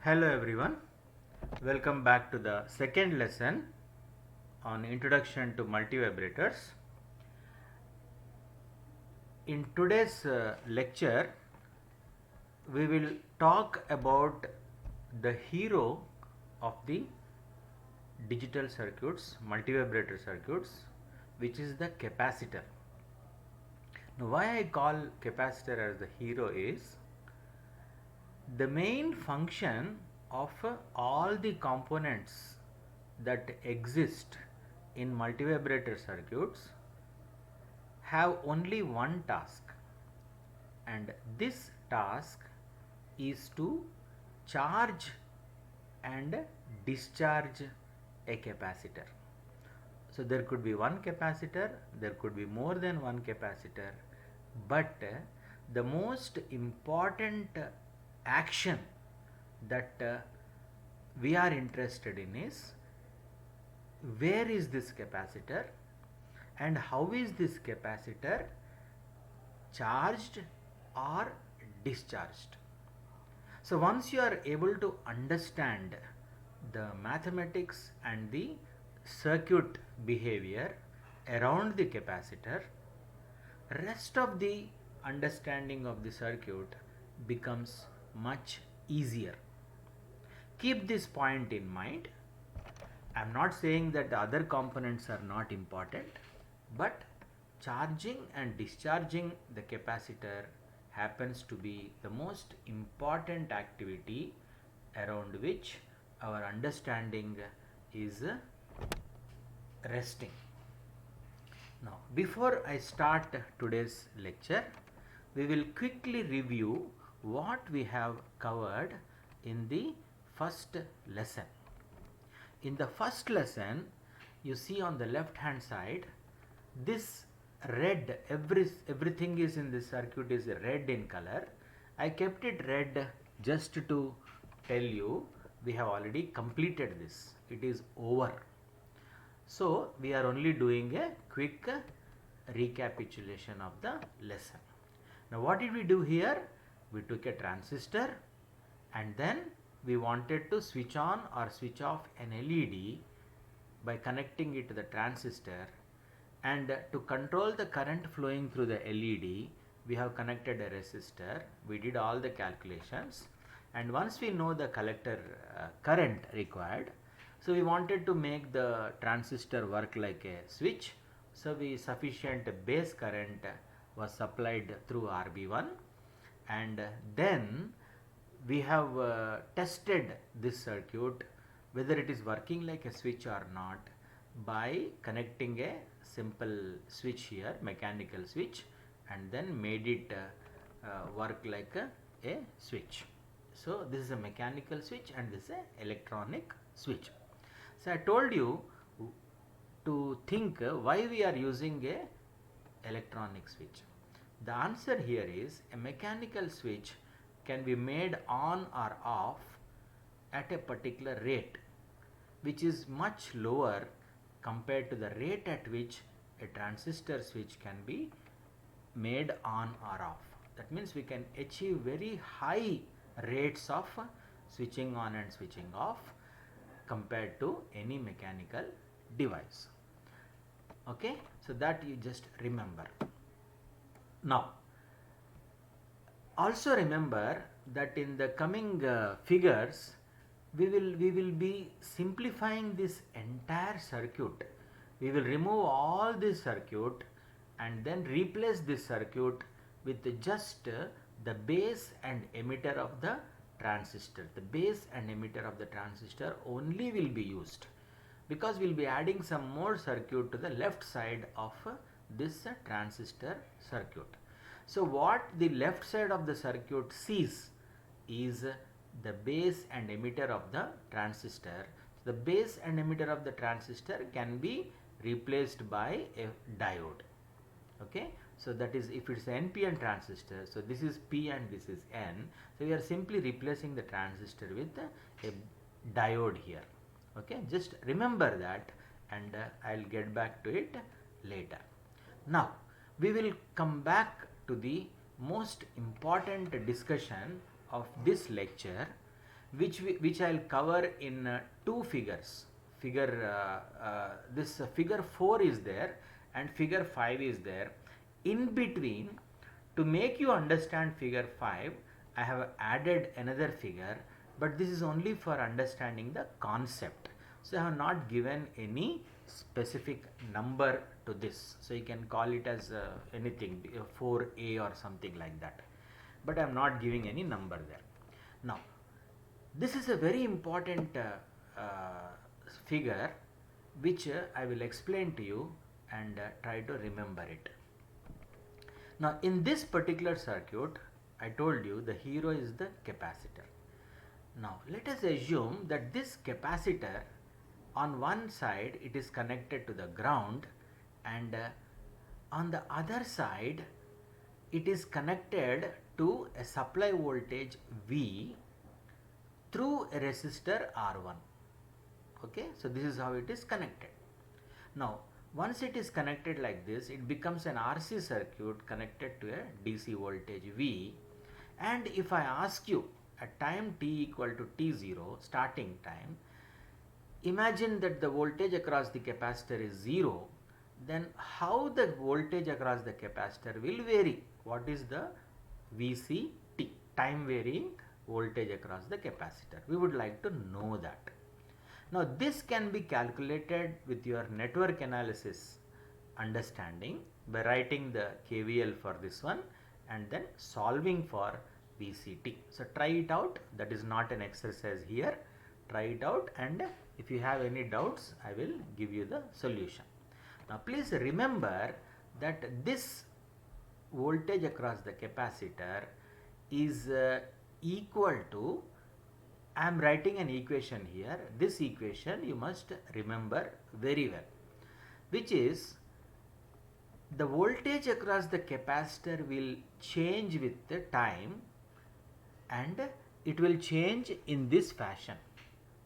Hello everyone, welcome back to the second lesson on Introduction to Multivibrators. In today's lecture, we will talk about the hero of the digital circuits, multivibrator circuits, which is the capacitor. Now, why I call capacitor as the hero is the main function of all the components that exist in multivibrator circuits have only one task, and this task is to charge and discharge a capacitor. So there could be one capacitor, there could be more than one capacitor, but the most important action that we are interested in is where is this capacitor and how is this capacitor charged or discharged. So once you are able to understand the mathematics and the circuit behavior around the capacitor, rest of the understanding of the circuit becomes much easier. Keep this point in mind. I am not saying that the other components are not important, but charging and discharging the capacitor happens to be the most important activity around which our understanding is resting. Now, before I start today's lecture, we will quickly review what we have covered in the first lesson. In the first lesson, you see on the left hand side, this red, everything is in this circuit is red in color. I kept it red just to tell you we have already completed this. It is over. So we are only doing a quick recapitulation of the lesson. Now what did we do here? We took a transistor and then we wanted to switch on or switch off an LED by connecting it to the transistor, and to control the current flowing through the LED we have connected a resistor. We did all the calculations, and once we know the collector current required, so we wanted to make the transistor work like a switch, so sufficient base current was supplied through RB1, and then we have tested this circuit whether it is working like a switch or not by connecting a simple switch here, mechanical switch, and then made it work like a switch. So this is a mechanical switch and this is an electronic switch. So I told you to think why we are using a electronic switch. The answer here is a mechanical switch can be made on or off at a particular rate, which is much lower compared to the rate at which a transistor switch can be made on or off. That means we can achieve very high rates of switching on and switching off compared to any mechanical device. Okay, so that you just remember. Now, also remember that in the coming figures we will be simplifying this entire circuit. We will remove all this circuit and then replace this circuit with just the base and emitter of the transistor. The base and emitter of the transistor only will be used, because we will be adding some more circuit to the left side of this transistor circuit. So what the left side of the circuit sees is the base and emitter of the transistor. The base and emitter of the transistor can be replaced by a diode. Okay, so that is if it's an NPN transistor, so this is P and this is N, so we are simply replacing the transistor with a diode here. Okay, just remember that, and I'll get back to it later. Now we will come back to the most important discussion of this lecture, which I'll cover in two figures. This figure 4 is there and figure 5 is there. In between, to make you understand figure 5, I have added another figure, but this is only for understanding the concept. So I have not given any specific number to this. So you can call it as anything, 4a or something like that. But I am not giving any number there. Now, this is a very important figure which I will explain to you and try to remember it. Now, in this particular circuit, I told you the hero is the capacitor. Now, let us assume that this capacitor, on one side it is connected to the ground, and on the other side it is connected to a supply voltage V through a resistor R1. Okay, so this is how it is connected. Now, once it is connected like this, it becomes an RC circuit connected to a DC voltage V. And if I ask you at time t equal to t0, starting time, imagine that the voltage across the capacitor is 0, then how the voltage across the capacitor will vary? What is the VCT, time varying voltage across the capacitor? We would like to know that. Now, this can be calculated with your network analysis understanding by writing the KVL for this one and then solving for VCT. So, try it out. That is not an exercise here. Try it out, and if you have any doubts, I will give you the solution. Now, please remember that this voltage across the capacitor is equal to, I am writing an equation here. This equation you must remember very well, which is the voltage across the capacitor will change with the time, and it will change in this fashion.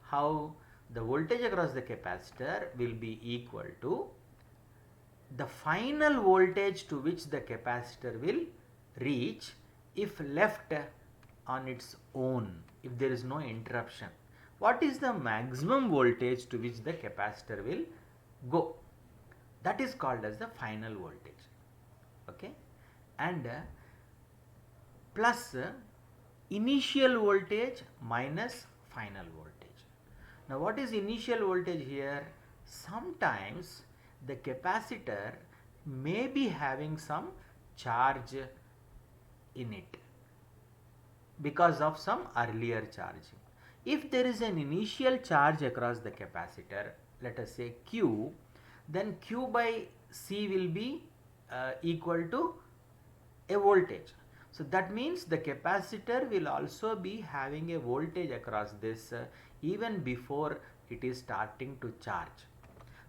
How? The voltage across the capacitor will be equal to the final voltage to which the capacitor will reach if left on its own, if there is no interruption. What is the maximum voltage to which the capacitor will go? That is called as the final voltage. Okay, and plus initial voltage minus final voltage. Now, what is initial voltage here? Sometimes the capacitor may be having some charge in it because of some earlier charging. If there is an initial charge across the capacitor, let us say Q, then Q by C will be equal to a voltage. So that means the capacitor will also be having a voltage across this even before it is starting to charge.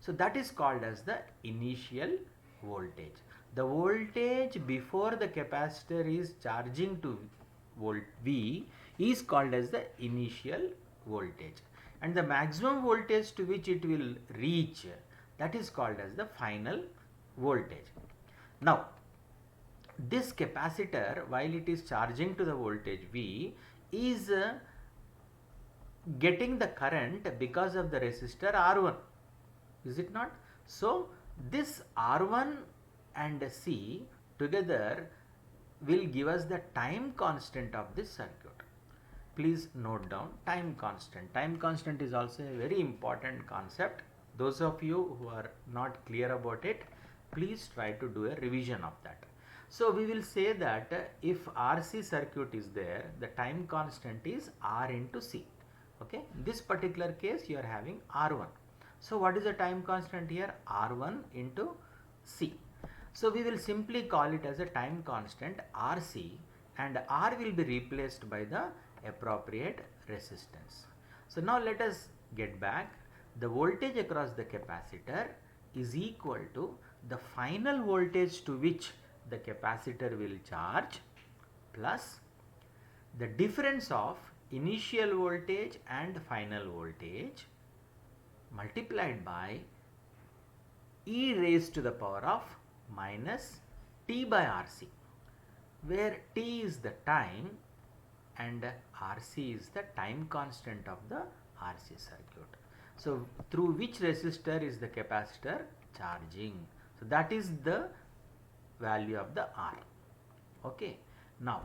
So that is called as the initial voltage. The voltage before the capacitor is charging to volt V is called as the initial voltage, and the maximum voltage to which it will reach, that is called as the final voltage. Now, this capacitor, while it is charging to the voltage V, is getting the current because of the resistor R1, is it not? So, this R1 and C together will give us the time constant of this circuit. Please note down time constant. Time constant is also a very important concept. Those of you who are not clear about it, please try to do a revision of that. So, we will say that if RC circuit is there, the time constant is R into C. Okay, in this particular case you are having R1. So, what is the time constant here? R1 into C. So, we will simply call it as a time constant RC, and R will be replaced by the appropriate resistance. So, now let us get back. The voltage across the capacitor is equal to the final voltage to which the capacitor will charge plus the difference of initial voltage and final voltage multiplied by e raised to the power of minus t by RC, where t is the time and RC is the time constant of the RC circuit. So through which resistor is the capacitor charging? So that is the value of the R. Okay. Now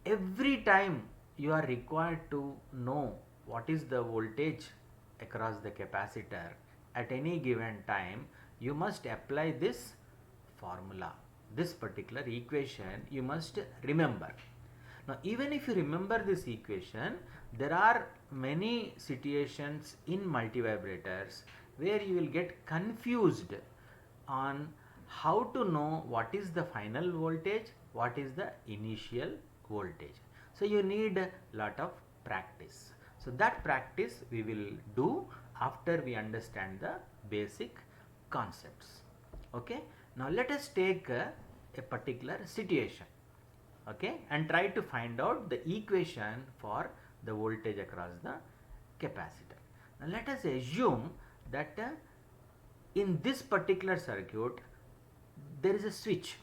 every time you are required to know what is the voltage across the capacitor at any given time, you must apply this formula, this particular equation you must remember. Now even if you remember this equation, there are many situations in multivibrators where you will get confused on how to know what is the final voltage, what is the initial voltage. So you need a lot of practice. So that practice we will do after we understand the basic concepts. Okay. Now let us take a particular situation, okay, and try to find out the equation for the voltage across the capacitor. Now let us assume that in this particular circuit there is a switch.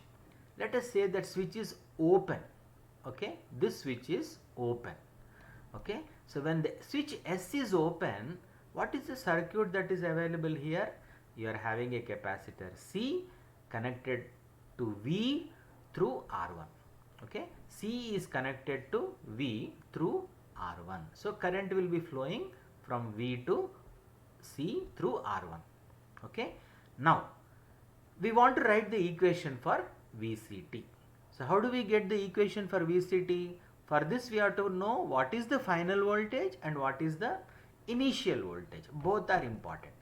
Let us say that switch is open. Okay, this switch is open. Okay, so when the switch S is open, what is the circuit that is available here? You are having a capacitor C connected to V through R1. Okay, C is connected to V through R1. So current will be flowing from V to C through R1. Okay, now we want to write the equation for VCT. So how do we get the equation for VCT? For this we have to know what is the final voltage and what is the initial voltage. Both are important.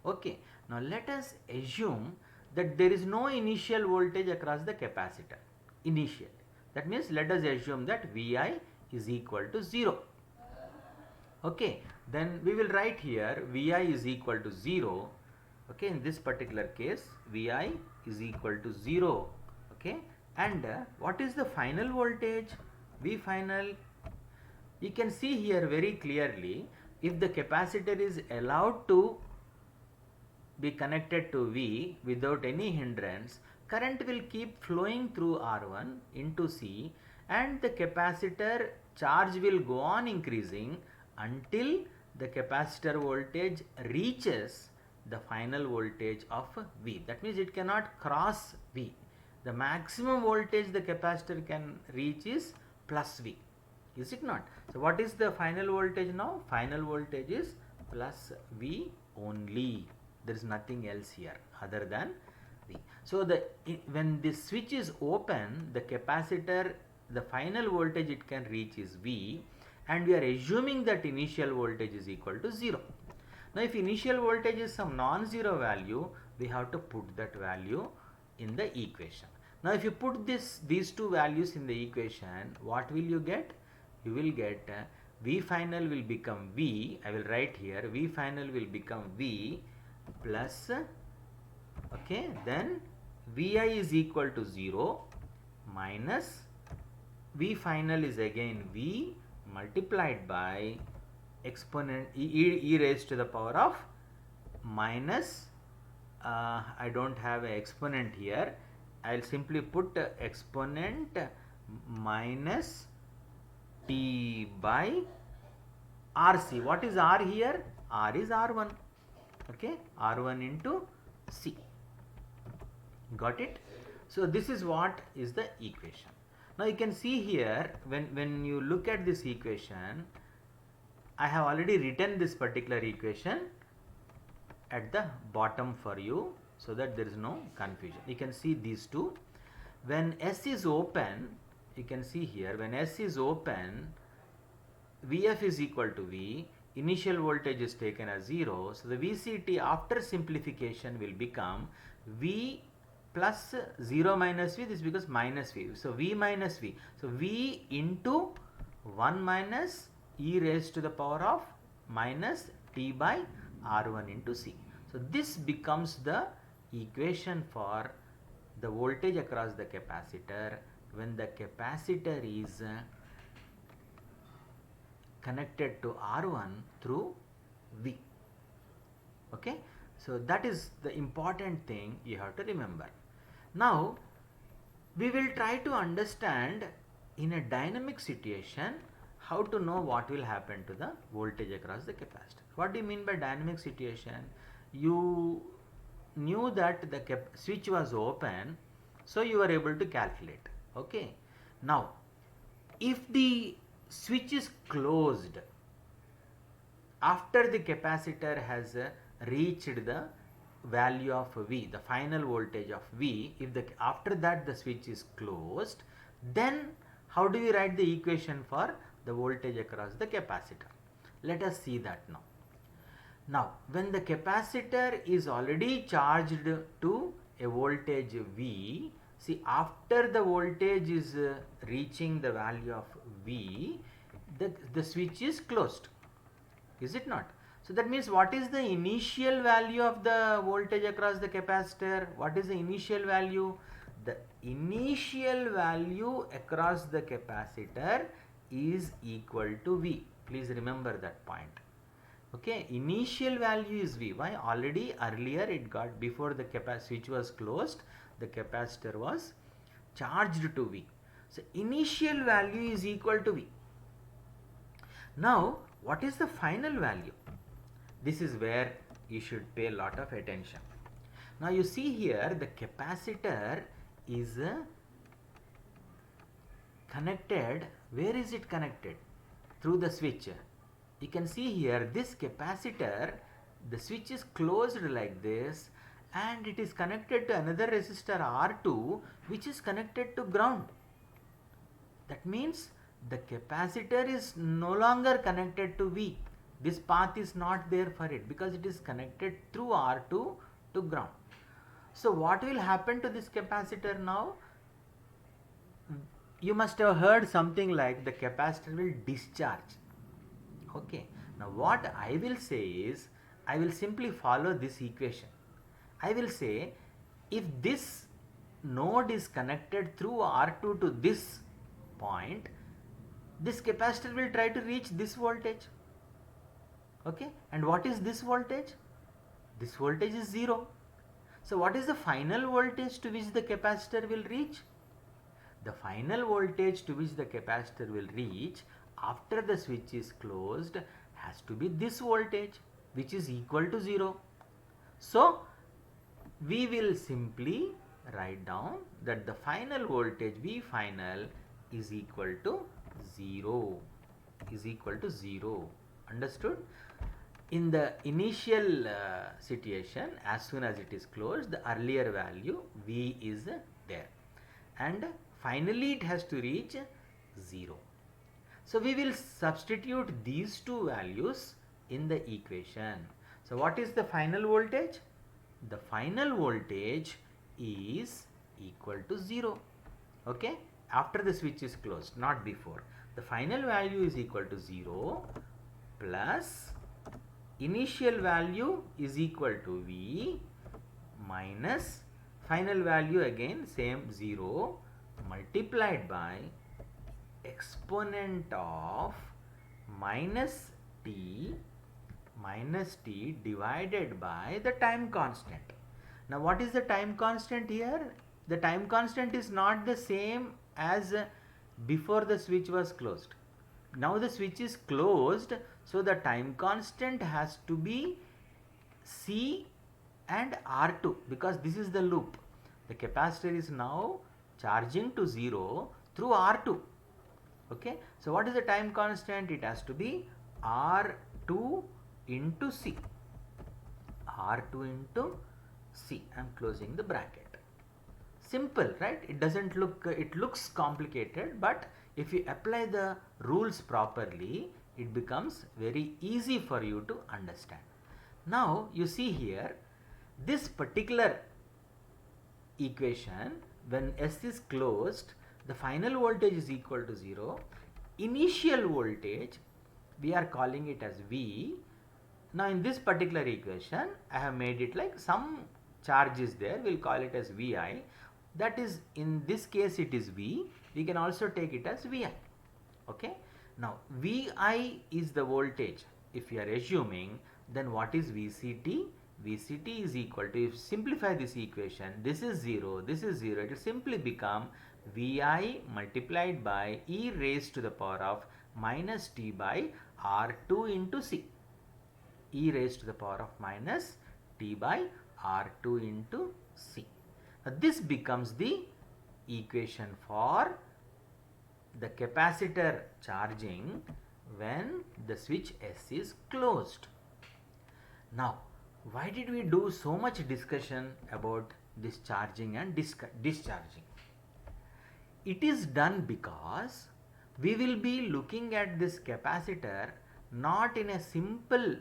Okay, now let us assume that there is no initial voltage across the capacitor initially. That means let us assume that Vi is equal to 0. Okay, then we will write here Vi is equal to 0. Okay, in this particular case Vi is equal to 0. Okay, and what is the final voltage? V final, you can see here very clearly, if the capacitor is allowed to be connected to V without any hindrance, current will keep flowing through R1 into C, and the capacitor charge will go on increasing until the capacitor voltage reaches the final voltage of V. That means it cannot cross V. The maximum voltage the capacitor can reach is plus V. Is it not? So what is the final voltage now? Final voltage is plus V only. There is nothing else here other than V. So when this switch is open, the capacitor, the final voltage it can reach is V, and we are assuming that initial voltage is equal to 0. Now if initial voltage is some non-zero value, we have to put that value in the equation. Now if you put these two values in the equation, what will you get? You will get V final will become V, I will write here, V final will become V plus, okay, then Vi is equal to 0 minus V final is again V multiplied by exponent e raised to the power of minus, I don't have an exponent here, I will simply put exponent minus T by RC. What is R here? R is R1. Okay, R1 into C. Got it? So this is what is the equation. Now you can see here, when you look at this equation, I have already written this particular equation at the bottom for you, so that there is no confusion. You can see these two. When S is open, you can see here, when S is open, Vf is equal to V, initial voltage is taken as 0, so the VCT after simplification will become V plus 0 minus V, this becomes minus V, so V minus V, so V into 1 minus e raised to the power of minus T by R1 into C. So this becomes the equation for the voltage across the capacitor when the capacitor is connected to R1 through V. Okay, so that is the important thing you have to remember. Now we will try to understand in a dynamic situation how to know what will happen to the voltage across the capacitor. What do you mean by dynamic situation? You knew that the switch was open, so you were able to calculate. Okay. Now, if the switch is closed after the capacitor has reached the value of V, the final voltage of V, if the after that the switch is closed, then how do we write the equation for the voltage across the capacitor? Let us see that now. Now, when the capacitor is already charged to a voltage V, see, after the voltage is reaching the value of V, the switch is closed. Is it not? So that means what is the initial value of the voltage across the capacitor? What is the initial value? The initial value across the capacitor is equal to V. Please remember that point. Okay, initial value is V. Why? Already earlier it got, before the switch was closed, the capacitor was charged to V. So initial value is equal to V. Now, what is the final value? This is where you should pay a lot of attention. Now you see here the capacitor is connected. Where is it connected? Through the switch. You can see here this capacitor, the switch is closed like this, and it is connected to another resistor R2 which is connected to ground. That means the capacitor is no longer connected to V. This path is not there for it because it is connected through R2 to ground. So what will happen to this capacitor now? You must have heard something like the capacitor will discharge. Okay. Now what I will say is, I will simply follow this equation. I will say, if this node is connected through R2 to this point, this capacitor will try to reach this voltage. Okay, and what is this voltage? This voltage is 0. So what is the final voltage to which the capacitor will reach? The final voltage to which the capacitor will reach after the switch is closed has to be this voltage, which is equal to 0. So we will simply write down that the final voltage V final is equal to 0. Understood? In the initial situation, as soon as it is closed, the earlier value V is there, and finally it has to reach 0. So we will substitute these two values in the equation. So what is the final voltage? The final voltage is equal to 0. Okay, after the switch is closed, not before. The final value is equal to 0 plus initial value is equal to V minus final value, again same 0, multiplied by exponent of minus t divided by the time constant. Now what is the time constant here? The time constant is not the same as before the switch was closed. Now the switch is closed, so the time constant has to be C and R2, because this is the loop. The capacitor is now charging to 0 through R2. Okay, so what is the time constant? It has to be R2 into C. R2 into C. I am closing the bracket. Simple, right? It doesn't look, it looks complicated, but if you apply the rules properly, it becomes very easy for you to understand. Now you see here, this particular equation, when S is closed, the final voltage is equal to 0. Initial voltage, we are calling it as V. Now in this particular equation, I have made it like some charge is there, we will call it as Vi. That is, in this case it is V. We can also take it as Vi. Okay. Now Vi is the voltage. If you are assuming, then what is VCT? VCT is equal to, if you simplify this equation, this is 0, this is 0, it will simply become Vi multiplied by e raised to the power of minus t by R2 into C. E raised to the power of minus t by R2 into C. Now this becomes the equation for the capacitor charging when the switch S is closed. Now, why did we do so much discussion about this charging and discharging? It is done because we will be looking at this capacitor not in a simple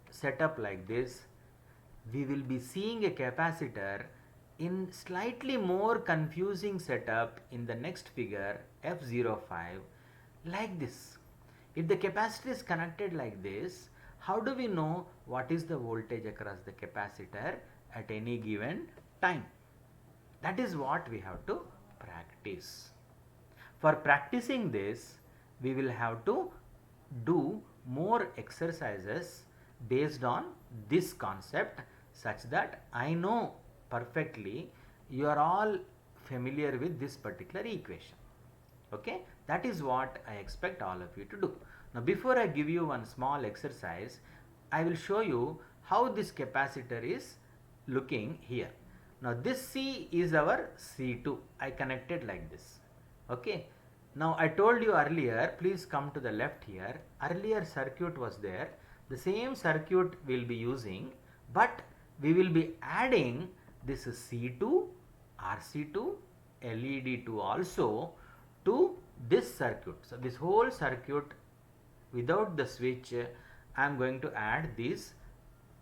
setup like this. We will be seeing a capacitor in slightly more confusing setup in the next figure F05 like this. If the capacitor is connected like this, how do we know what is the voltage across the capacitor at any given time? That is what we have to practice. For practicing this, we will have to do more exercises based on this concept, such that I know perfectly you are all familiar with this particular equation. Okay, that is what I expect all of you to do. Now before I give you one small exercise, I will show you how this capacitor is looking here. Now this C is our C2. I connected like this. Okay. Now I told you earlier, please come to the left here. Earlier circuit was there. The same circuit we'll be using, but we will be adding this C2, RC2, LED2 also to this circuit. So this whole circuit without the switch, I am going to add these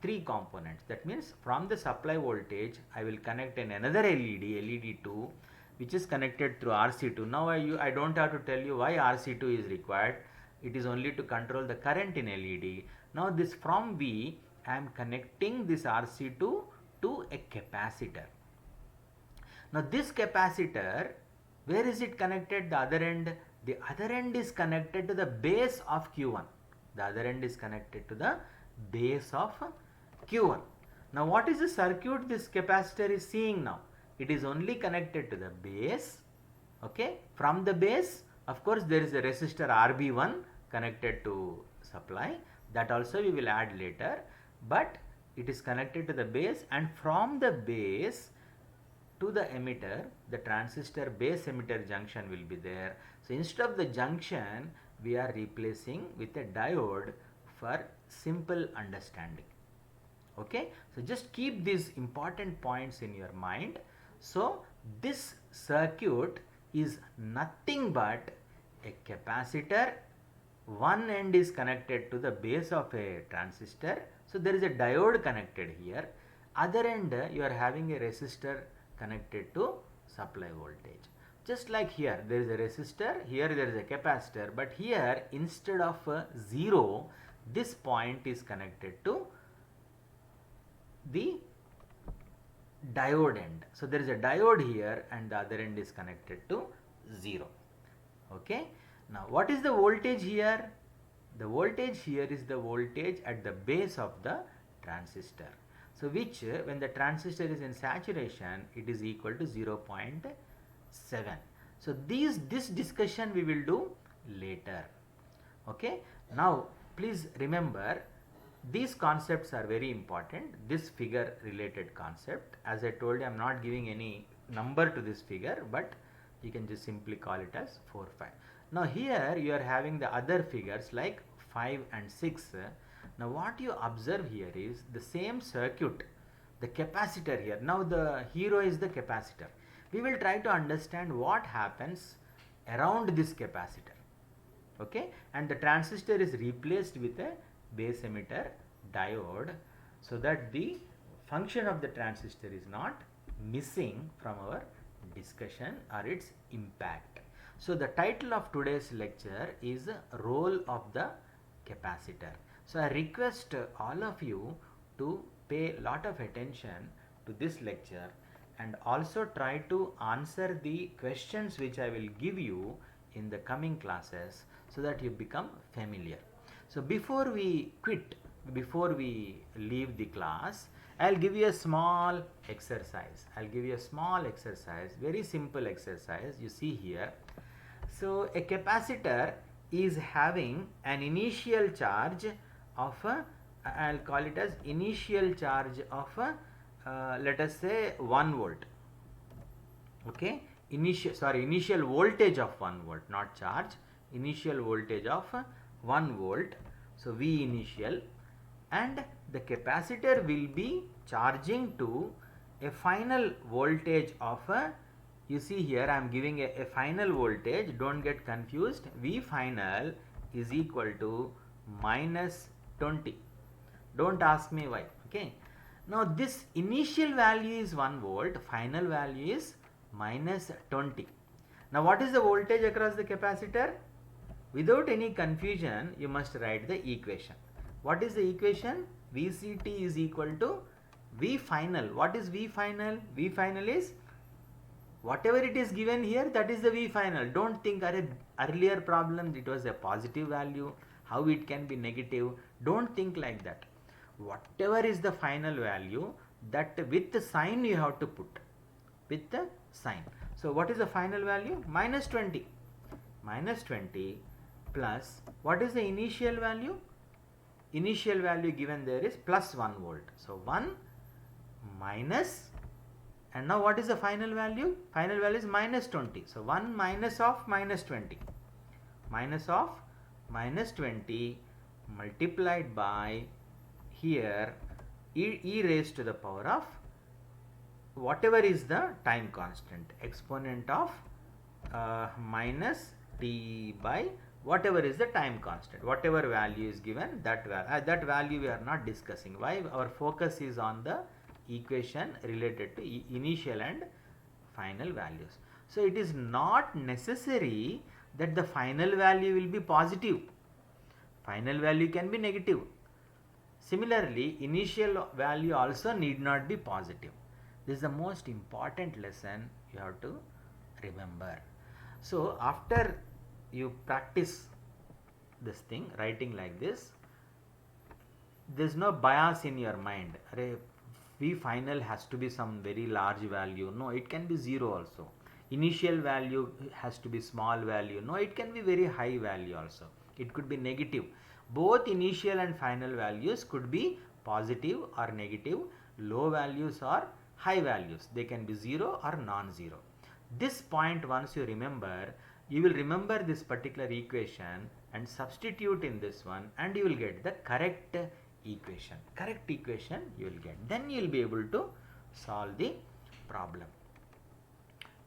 three components. That means from the supply voltage I will connect another LED2, which is connected through RC2. Now I don't have to tell you why RC2 is required. It is only to control the current in LED. Now this from V, I am connecting this RC2 to a capacitor. Now this capacitor, where is it connected? The other end. The other end is connected to the base of Q1. The other end is connected to the base of Q1. Now what is the circuit this capacitor is seeing now? It is only connected to the base. Okay. From the base, of course, there is a resistor RB1 connected to supply. That also we will add later. But it is connected to the base, and from the base to the emitter, the transistor base emitter junction will be there. So instead of the junction, we are replacing with a diode for simple understanding. Okay, so just keep these important points in your mind. So this circuit is nothing but a capacitor. One end is connected to the base of a transistor. So there is a diode connected here. Other end, you are having a resistor connected to supply voltage. Just like here, there is a resistor, here there is a capacitor, but here instead of 0, this point is connected to the diode end. So there is a diode here and the other end is connected to 0. Okay. Now what is the voltage here? The voltage here is the voltage at the base of the transistor. So which when the transistor is in saturation, it is equal to 0.7. So this discussion we will do later. Okay. Now please remember, these concepts are very important. This figure related concept, as I told you, I am not giving any number to this figure, but you can just simply call it as 4, 5. Now here you are having the other figures like 5 and 6. Now what you observe here is the same circuit, the capacitor here. Now the hero is the capacitor. We will try to understand what happens around this capacitor. Okay, and the transistor is replaced with a base emitter diode, so that the function of the transistor is not missing from our discussion or its impact. So the title of today's lecture is Role of the Capacitor. So I request all of you to pay a lot of attention to this lecture and also try to answer the questions which I will give you in the coming classes, so that you become familiar. So before we leave the class, I'll give you a small exercise. Very simple exercise. You see here. So a capacitor is having an initial charge of I'll call it as initial charge of let us say 1 volt. Okay, initial voltage of 1 volt, not charge, initial voltage of 1 volt. So V initial, and the capacitor will be charging to a final voltage of you see here I am giving a final voltage, don't get confused. V final is equal to minus 20. Don't ask me why. Okay, now this initial value is 1 volt, final value is minus 20. Now what is the voltage across the capacitor? Without any confusion, you must write the equation. What is the equation? VCT is equal to V final. What is V final? V final is whatever it is given here, that is the V final. Don't think earlier problem it was a positive value, how it can be negative. Don't think like that. Whatever is the final value, that with the sign you have to put, with the sign. So what is the final value? Minus 20. Minus 20 plus, what is the initial value? Initial value given there is plus 1 volt. So 1 minus, and now what is the final value? Final value is minus 20. So 1 minus of minus 20. Minus of minus 20 multiplied by here e raised to the power of whatever is the time constant, exponent of minus t by whatever is the time constant, whatever value is given, that value we are not discussing. Why? Our focus is on the equation related to initial and final values. So it is not necessary that the final value will be positive. Final value can be negative. Similarly, initial value also need not be positive. This is the most important lesson you have to remember. So after you practice this thing, writing like this, there is no bias in your mind. V final has to be some very large value. No, it can be 0 also. Initial value has to be small value. No, it can be very high value also. It could be negative. Both initial and final values could be positive or negative, low values or high values. They can be 0 or non-zero. This point once you remember, you will remember this particular equation and substitute in this one, and you will get the correct equation. Correct equation you will get. Then you will be able to solve the problem.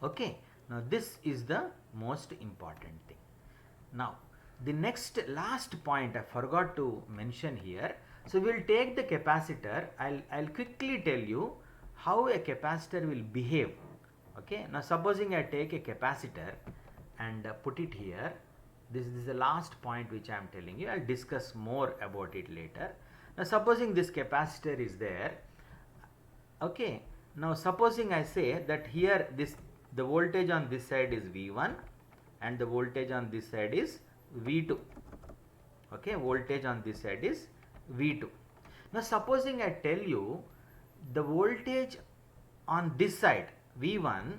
Okay. Now this is the most important thing. Now the last point I forgot to mention here. So we will take the capacitor. I'll quickly tell you how a capacitor will behave. Okay. Now supposing I take a capacitor and put it here. This is the last point which I am telling you. I'll discuss more about it later. Now supposing this capacitor is there. Okay. Now supposing I say that here the voltage on this side is V1 and the voltage on this side is V2. Okay. Voltage on this side is V2. Now supposing I tell you the voltage on this side V1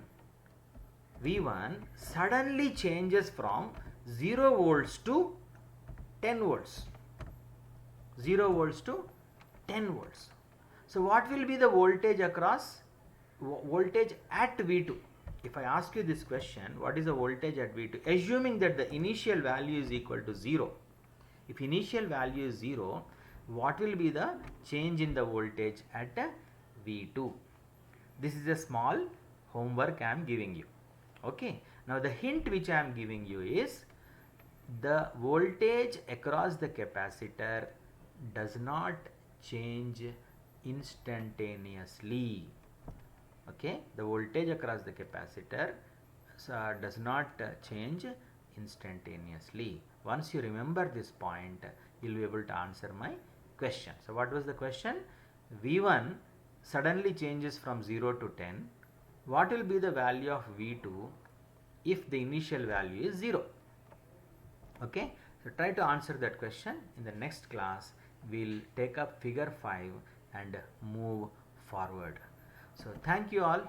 suddenly changes from 0 volts to 10 volts. 0 volts to 10 volts. So what will be the voltage across, voltage at V2? If I ask you this question, what is the voltage at V2? Assuming that the initial value is equal to 0. If initial value is 0, what will be the change in the voltage at V2? This is a small homework I am giving you. Okay. Now the hint which I am giving you is the voltage across the capacitor does not change instantaneously. Okay. The voltage across the capacitor does not change instantaneously. Once you remember this point, you will be able to answer my question. So what was the question? V1 suddenly changes from 0 to 10. What will be the value of V2 if the initial value is 0? Okay. So try to answer that question. In the next class, we will take up figure 5 and move forward. So thank you all.